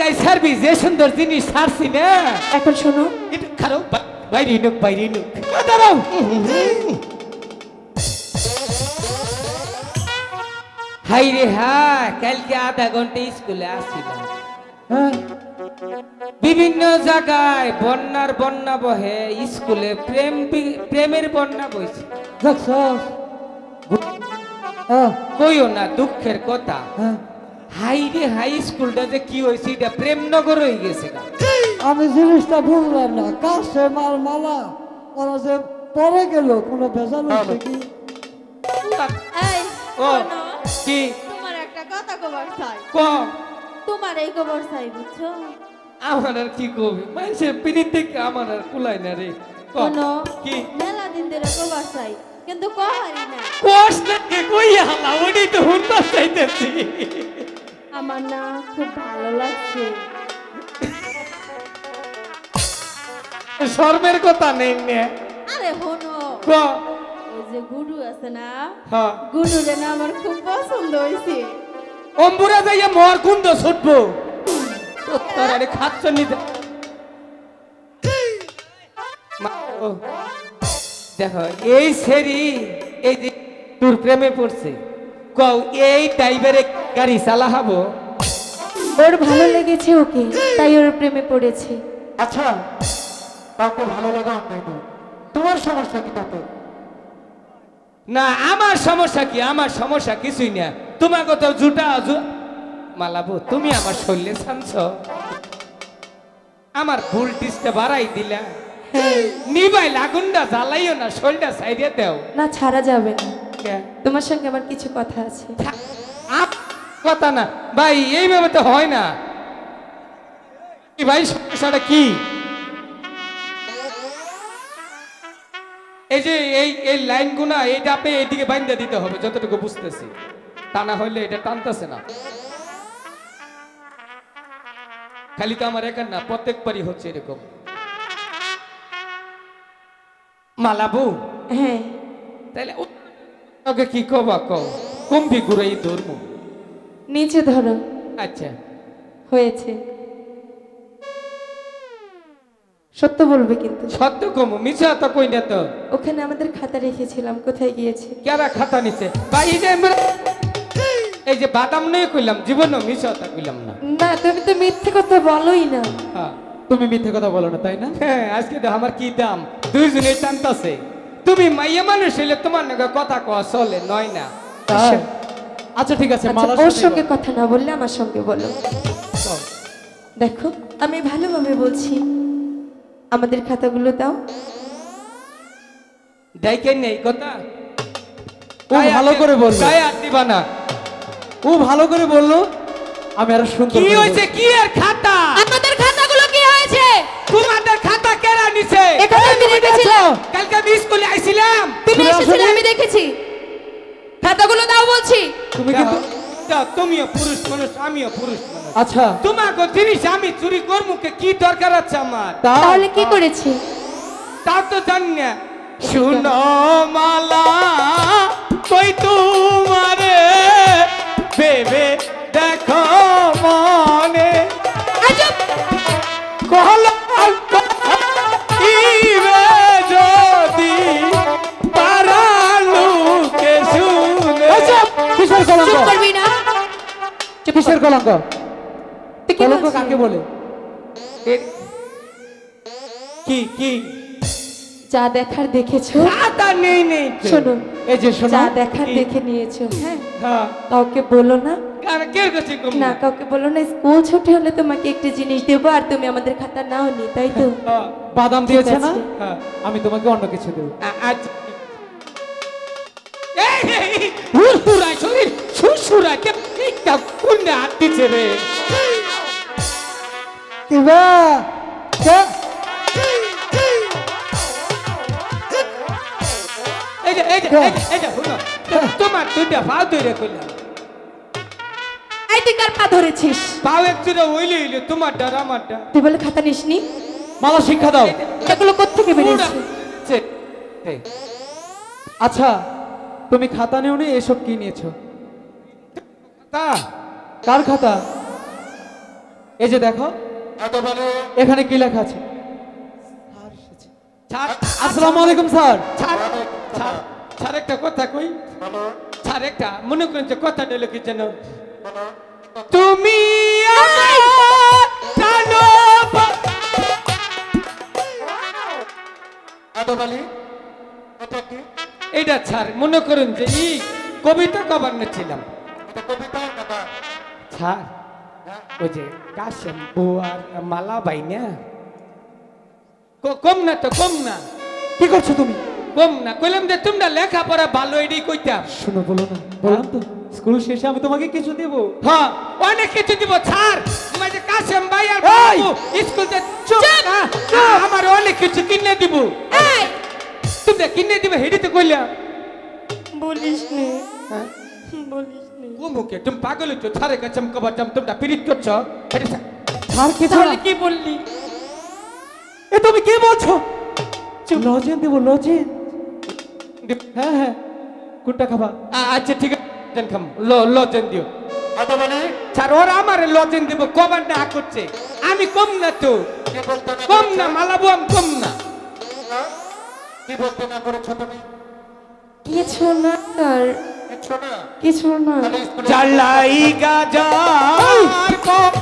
নাই সার্ভিস যে সুন্দর জিনিস ছাড়ছি না এখন শোনো এটা খারাপ বাইরে নুক দাঁড়াও হাই রে হ্যাঁ কালকে আধা ঘন্টা স্কুলে আসছিলাম বিভিন্ন জায়গায় বন্যা বহে স্কুলে প্রেমের বন্যা বইছে কইও না দুঃখের কথা হাই রে হাই স্কুলটা যে কি হয়েছে এটা প্রেমনগর হয়ে গেছে আমি জিনিসটা বুঝলাম না কাছে মালা ওরা যে পরে গেল কোনো ভেজাল হচ্ছে কি এই ও কি তোমার একটা কথা কবার চাই তোমার এই খবর চাই বুঝছো আমার আর কি কবি মানুষের পিড়ি থেকে আমার আর কুলাই না রে কোনো কি মেলা দিন ধরে খবর চাই কিন্তু কহারি না কষ্টকে কই হালা ওডি তো হুন্না চাইতেছি আমার না খুব ভালো লাগছে শর্মের কথা নেই নে আরে হনো ক ওই যে গুরু আছে না হ্যাঁ গুরুরে না আমার খুব পছন্দ হইছে অম্বুরা যাইয়া মোর কুন্দ ছুটবো তোর আরে খাচ্ছ নিতে দেখো এই সেরি এই যে তোর প্রেমে পড়ছে কও এই ড্রাইভারে গাড়ি চালাহাবো ওর ভালো লেগেছে ওকে তাই ওর প্রেমে পড়েছে আচ্ছা তাকে ভালো লাগা নাই তোমার সমস্যা কি তাতে না আমার সমস্যা কিছুই না তোমাকে তো জুটা মালাবো তুমি আমার শরীরে ছানছ আমার ভোল্টেজটা বাড়াই দিলা নিবাই লাগুনটা জ্বালাইও না শরীরটা সাইডে দাও না ছাড়া যাবে না তোমার সঙ্গে আমার কিছু কথা আছে কথা না ভাই এইভাবে তো হয় না ভাই সমস্যাটা কি এই যে এই লাইনগুনা এইটা আপনি এইদিকে বাইন্দা দিতে হবে যতটুকু বুঝতেছি তা না হইলে এটা টানতেছে না খালি তো আমার একার না প্রত্যেকবারই হচ্ছে এরকম মালাবু হ্যাঁ তাহলে ওকে কি কবা কও কুম্ভি ঘুরাই ধর্ম নিচে ধরো আচ্ছা হয়েছে সত্য বলবে কিন্তু সত্য কম মিছা তো কই না তো ওখানে আমাদের খাতা রেখেছিলাম কোথায় গিয়েছে কেরা খাতা নিছে ভাই এই যে বাদাম নিয়ে কইলাম জীবনও মিছা তা কইলাম না না তুমি তো মিথ্যে কথা বলোই না হ্যাঁ তুমি মিথ্যে কথা বলো না তাই না হ্যাঁ আজকে তো আমার কি দাম দুইজনে টানতাছে তুমি মাইয়া মানুষ হইলে তোমার নাকি কথা কওয়া চলে নয় না আচ্ছা ঠিক আছে আচ্ছা, ওর সঙ্গে কথা না বললে আমার সঙ্গে বলো দেখো আমি ভালোভাবে বলছি আমাদের খাতাগুলো দাও ডাইকে নেই কথা ও ভালো করে বললো গায়ে আর দিবা না ও ভালো করে বললো আমি আর শুনতে কি হয়েছে কি আর খাতা আমাদের খাতাগুলো কি হয়েছে তোমাদের খাতা কেরা নিছে এখানে আমি রেখেছিলাম কালকে আমি স্কুলে আইছিলাম তুমি এসেছিলে আমি দেখেছি খাতাগুলো দাও বলছি তুমি কিন্তু তুমিও পুরুষ মানুষ আমিও পুরুষ মানুষ আচ্ছা তোমাকে জিনিস আমি চুরি করবো কি দরকার আছে আমার তাহলে কি করেছি তা তো জানি না শুনো মালা কই তোমারে বেবে দেখো মনে যদি পারালুকে শুনে কিসের কলঙ্ক চুপ করবি না কিসের কলঙ্ক তুই কি কলঙ্ক বলছিস? কাকে বলে কি কি যা দেখার দেখেছো খাতা নেই নেই তো। শোনো এই যে শোনো যা দেখার কি? দেখে নিয়েছো হ্যাঁ হ্যাঁ কাউকে বলো না আর কে কাছে কম না কাউকে বলো না স্কুল ছুটি হলে তোমাকে একটা জিনিস দেবো আর তুমি আমাদের খাতা নাও নি তাই তো বাদাম দিয়েছে না আছে। হ্যাঁ আমি তোমাকে অন্য কিছু দেবো আচ্ছা এই হুরহুরাই শরীর সুরসুরাই কে কোন হাত দিছে রে কিবা এই যে শুনো তোমার দুইটা পাও ধরে কইলাম এই তুই কার পা ধরেছিস পাও একচুরে হইলে হইলে তোমারটা আর আমারটা তুই বলে খাতা নিসনি মালা শিক্ষা দাও এগুলো কোত্থেকে বেরিয়েছে আচ্ছা তুমি খাতা নেও নি এসব কি নিয়েছো তা কার খাতা এই যে দেখো এখানে কি লেখা আছে? স্যার আসসালামু আলাইকুম স্যার। স্যার স্যার স্যার একটা কথা কই স্যার, একটা মনে করেন যে কথাটা হলো কি যেন, তুমি আমার জানো এইটা স্যার মনে করেন যে কবিতা কবার ছিলাম স্যার, ওই যে কাশেম বউ আর মালা ভাই না, কম না তো কম না, কি করছো তুমি? কম না কইলাম যে তোমরা লেখাপড়া ভালো এটাই কইতাম। শোনো, বলো না, বললাম তো স্কুল শেষে আমি তোমাকে কিছু দেব। হ্যাঁ অনেক কিছু দিব স্যার, তোমার যে কাশেম ভাই আর এই! স্কুল যে আমার অনেক কিছু কিনে দিব। তোমরা কিনে দিবে হেডিতে কইলাম। বলিস নে, হ্যাঁ বলিস নে। মুখে তুমি পাগল হচ্ছ, স্যারের কাছে আমি কবার তোমরা পিরিত করছো। স্যার কিছু তাহলে না। কি বললি? এ তুমি কি বলছো? লজেন দেবো, লজেন। হ্যাঁ হ্যাঁ, কোনটা খাবা? আচ্ছা ঠিক আছে, লজেন খাম, লজেন দিও। স্যার ওরা আমার লজেন দিব কবার না করছে, আমি কম না তো, কম না মালাবো, আমি কম না। কিছু না স্যার, কিছু না। জ্বালাই গাজার কপ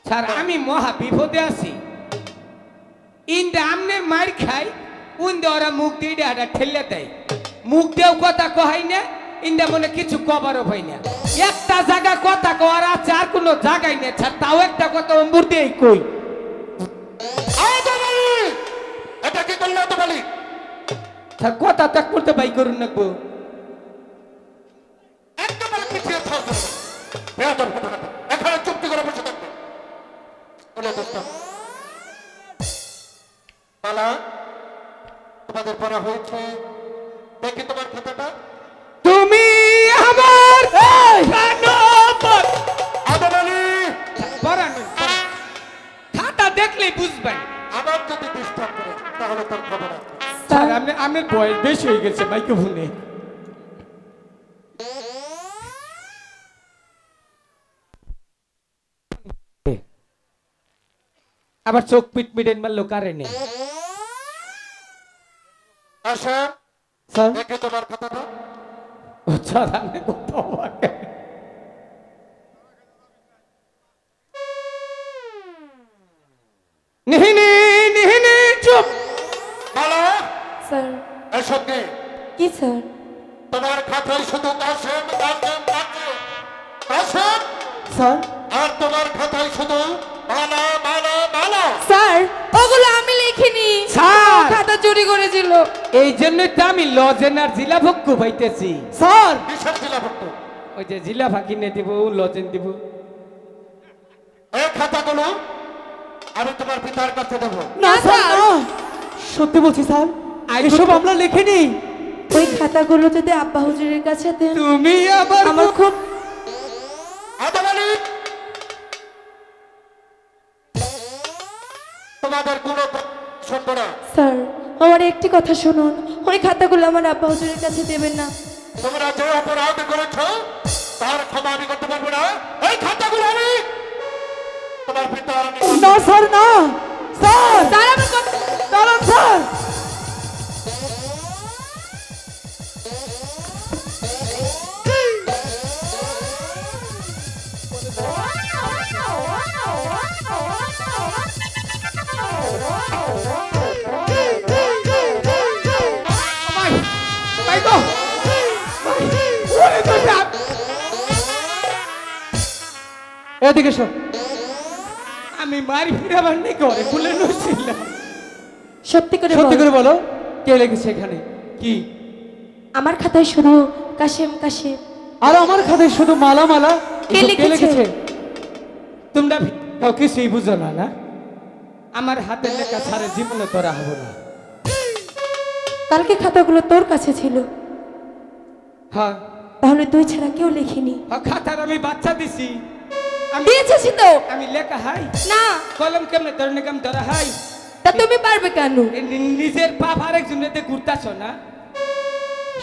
স্যার আমি মহা বিপদে আছি, ইন্দা আমনের মার খাই, উন্দে ওরা মুখ দিয়ে ডাটা ঠেলে দেয়, মুখ দিয়েও কথা কহাই না, ইন্দা মনে কিছু কবারও হয় না। একটা জায়গা কথা কওয়ার আছে আর কোনো জায়গায় নেই স্যার, তাও একটা কথা অম্বুর দিয়েই কই। স্যার কথা ত্যাগ করতে বাই করুন নাকবো। তোমাদের পড়া হয়েছে, দেখি তোমার খাতাটা। তুমি আমার খাতা দেখলেই বুঝবেন। আবার যদি ডিস্টার্ব করে তাহলে তোর খবর আছে। স্যার আমি বয়স বেশি হয়ে গেছে মাইক্রোফোনে। আবার চোখ পিট পিটেন মারলো কারেন্টে। আচ্ছা স্যার দেখি তোমার খাতাটা। স্যার আমি কত অবাক। নিহিনি নিহিনি চুপ। বলো স্যার এসব কি? কি স্যার? তোমার খাতায় শুধু কাশেম কাশেম কাশেম কাশেম, স্যার আর তোমার খাতায় শুধু মালা মালা মালা। স্যার ওগুলো আমি লিখিনি, স্যার! খাতা চুরি করেছিল। এই জন্যই তো আমি লজেন আর জিলা ভক্কু পাইতেছি। স্যার কিসের জেলাভুক্ত? ওই যে জিলা ফাঁকিনে দিব, লজেন দিব। এই খাতাগুলো আমি তোমার পিতার কাছে দেবো। না স্যার স্যার। না, সত্যি বলছি স্যার, এসব আমরা লিখিনি। ওই খাতাগুলো যদি আব্বা হুজুরের কাছে দেন, তুমি আবার আমার খুব আদাবালি তোমাদের কোনো শুনবো না। স্যার আমার একটি কথা শুনুন, ওই খাতাগুলো আমার আব্বা হুজুরের কাছে দেবেন না। তোমরা যে অপরাধ করেছ তার ক্ষমা আমি করতে পারবো না। এই খাতাগুলো আমি তোমার পিতার নিকট। না স্যার না, স্যার স্যার আমার কথা দাঁড়ান স্যার। এদিকে সব আমি মারি ফিরাবার নেই ঘরে খুলে নছিলাম। সত্যি করে সত্যি বল। করে বলো, কে লিখেছে এখানে? কি আমার খাতায় শুধু কাশেম কাশেম। আর আমার খাতায় শুধু মালা মালা, কে এসব কে লিখেছে? লিখেছে? তোমরা কেউ কিছুই বুঝো না না? আমার হাতের লেখা সারা জীবনে তোরা হবো না। কালকে খাতাগুলো তোর কাছে ছিল, হ্যাঁ তাহলে তুই ছাড়া কেউ লিখিনি। খাতার আমি বাচ্চা দিছি, আমি দিয়েছিস তো? আমি লেখা হাই না, কলম কেমনে ধরনে কেমন ধরা হাই। তা তুমি পারবে কেন? নিজের পাপ আরেকজনের ঘুরতাছ না,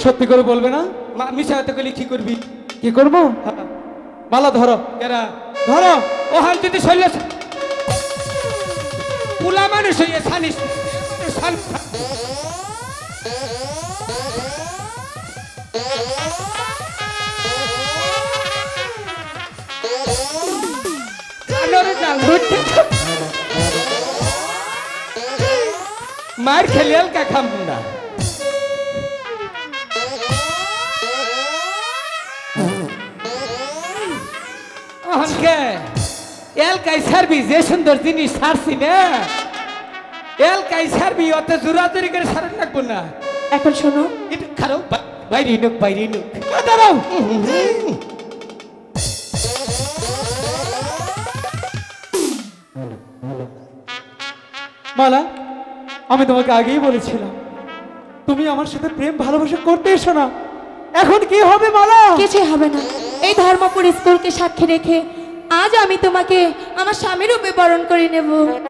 সত্যি করে বলবে না? মিশা হতে গেলে কি করবি? কি করবো? মালা ধরো। কেরা ধরো। ওহান যদি শৈল পুলা মানুষ হইয়া ছানিস মার খেলে এলকা খাম না। এলকাই সারবি যে সুন্দর জিনিস সারছি না, এলকাই সারবি অত জোরাজুরি করে সারা লাগবো না। এখন শোনো, এটা খারাপ বাইরে নুক বাইরে নুক দাঁড়াও। মালা, আমি তোমাকে আগেই বলেছিলাম তুমি আমার সাথে প্রেম ভালোবাসা করতে এসো না। এখন কি হবে মালা? কিছুই হবে না। এই ধর্মপুর স্কুলকে সাক্ষী রেখে আজ আমি তোমাকে আমার স্বামীর রূপে বরণ করে নেব।